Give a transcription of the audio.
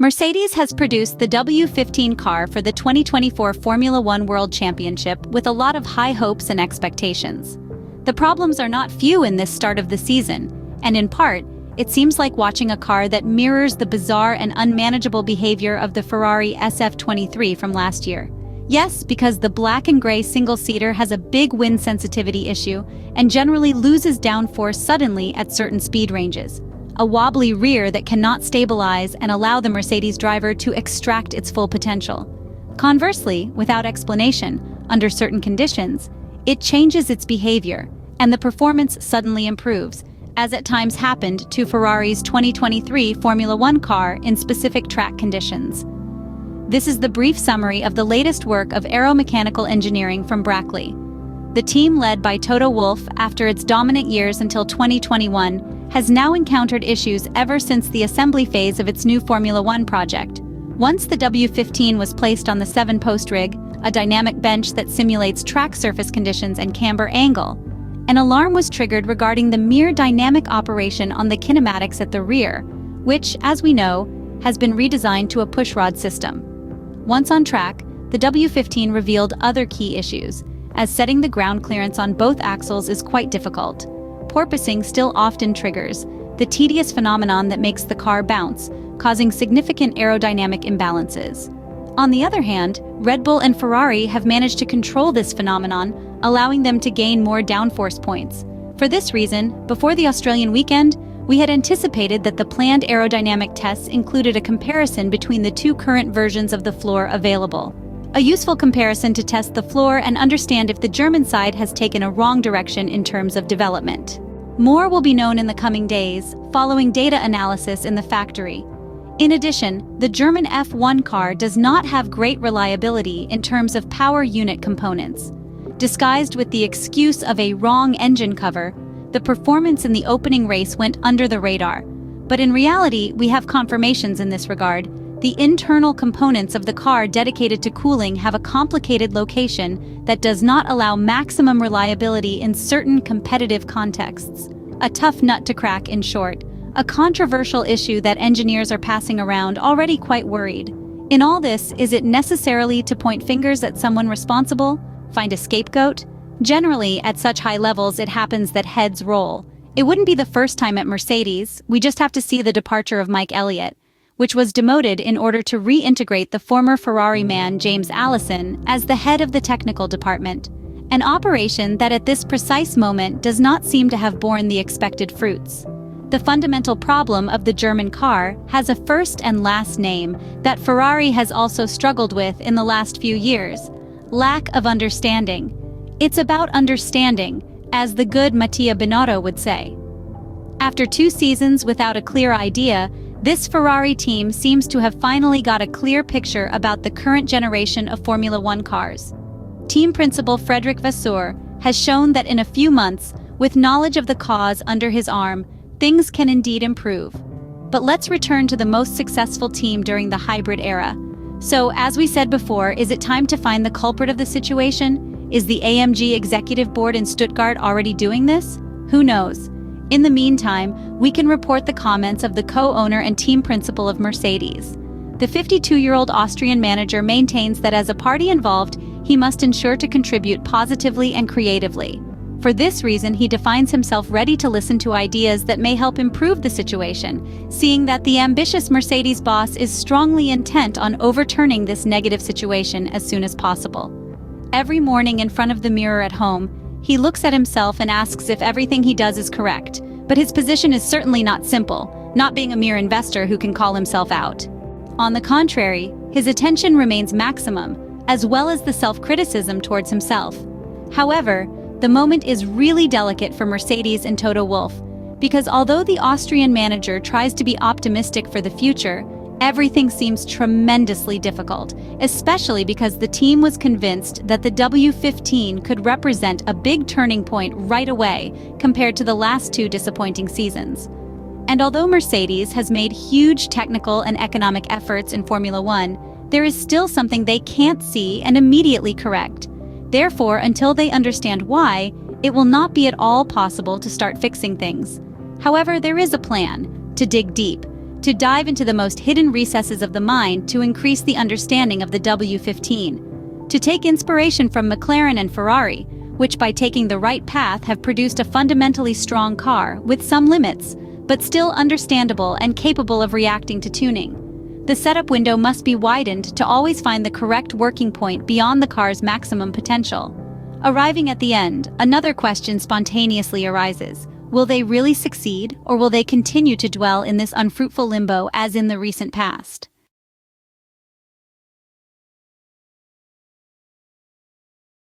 Mercedes has produced the W15 car for the 2024 Formula One World Championship with a lot of high hopes and expectations. The problems are not few in this start of the season, and in part, it seems like watching a car that mirrors the bizarre and unmanageable behavior of the Ferrari SF-23 from last year. Yes, because the black and gray single-seater has a big wind sensitivity issue and generally loses downforce suddenly at certain speed ranges. A wobbly rear that cannot stabilize and allow the Mercedes driver to extract its full potential. Conversely, without explanation, under certain conditions, it changes its behavior, and the performance suddenly improves, as at times happened to Ferrari's 2023 Formula One car in specific track conditions. This is the brief summary of the latest work of aeromechanical engineering from Brackley. The team led by Toto Wolff after its dominant years until 2021 has now encountered issues ever since the assembly phase of its new Formula One project. Once the W15 was placed on the 7-post rig, a dynamic bench that simulates track surface conditions and camber angle, an alarm was triggered regarding the mere dynamic operation on the kinematics at the rear, which, as we know, has been redesigned to a pushrod system. Once on track, the W15 revealed other key issues, as setting the ground clearance on both axles is quite difficult. Porpoising still often triggers, the tedious phenomenon that makes the car bounce, causing significant aerodynamic imbalances. On the other hand, Red Bull and Ferrari have managed to control this phenomenon, allowing them to gain more downforce points. For this reason, before the Australian weekend, we had anticipated that the planned aerodynamic tests included a comparison between the two current versions of the floor available. A useful comparison to test the floor and understand if the German side has taken a wrong direction in terms of development. More will be known in the coming days, following data analysis in the factory. In addition, the German F1 car does not have great reliability in terms of power unit components. Disguised with the excuse of a wrong engine cover, the performance in the opening race went under the radar. But in reality, we have confirmations in this regard. The internal components of the car dedicated to cooling have a complicated location that does not allow maximum reliability in certain competitive contexts. A tough nut to crack, in short. A controversial issue that engineers are passing around, already quite worried. In all this, is it necessarily to point fingers at someone responsible? Find a scapegoat? Generally, at such high levels, it happens that heads roll. It wouldn't be the first time at Mercedes. We just have to see the departure of Mike Elliott, which was demoted in order to reintegrate the former Ferrari man James Allison as the head of the technical department, an operation that at this precise moment does not seem to have borne the expected fruits. The fundamental problem of the German car has a first and last name that Ferrari has also struggled with in the last few years: lack of understanding. It's about understanding, as the good Mattia Binotto would say. After 2 seasons without a clear idea, this Ferrari team seems to have finally got a clear picture about the current generation of Formula One cars. Team principal Frédéric Vasseur has shown that in a few months, with knowledge of the cause under his arm, things can indeed improve. But let's return to the most successful team during the hybrid era. So, as we said before, is it time to find the culprit of the situation? Is the AMG executive board in Stuttgart already doing this? Who knows? In the meantime, we can report the comments of the co-owner and team principal of Mercedes. The 52-year-old Austrian manager maintains that as a party involved, he must ensure to contribute positively and creatively. For this reason, he defines himself ready to listen to ideas that may help improve the situation, seeing that the ambitious Mercedes boss is strongly intent on overturning this negative situation as soon as possible. Every morning in front of the mirror at home, he looks at himself and asks if everything he does is correct, but his position is certainly not simple, not being a mere investor who can call himself out. On the contrary, his attention remains maximum, as well as the self-criticism towards himself. However, the moment is really delicate for Mercedes and Toto Wolff, because although the Austrian manager tries to be optimistic for the future, everything seems tremendously difficult, especially because the team was convinced that the W15 could represent a big turning point right away compared to the last 2 disappointing seasons. And although Mercedes has made huge technical and economic efforts in Formula One, there is still something they can't see and immediately correct. Therefore, until they understand why, it will not be at all possible to start fixing things. However, there is a plan: to dig deep, to dive into the most hidden recesses of the mind to increase the understanding of the W15, to take inspiration from McLaren and Ferrari, which by taking the right path have produced a fundamentally strong car with some limits, but still understandable and capable of reacting to tuning. The setup window must be widened to always find the correct working point beyond the car's maximum potential. Arriving at the end, another question spontaneously arises. Will they really succeed, or will they continue to dwell in this unfruitful limbo as in the recent past?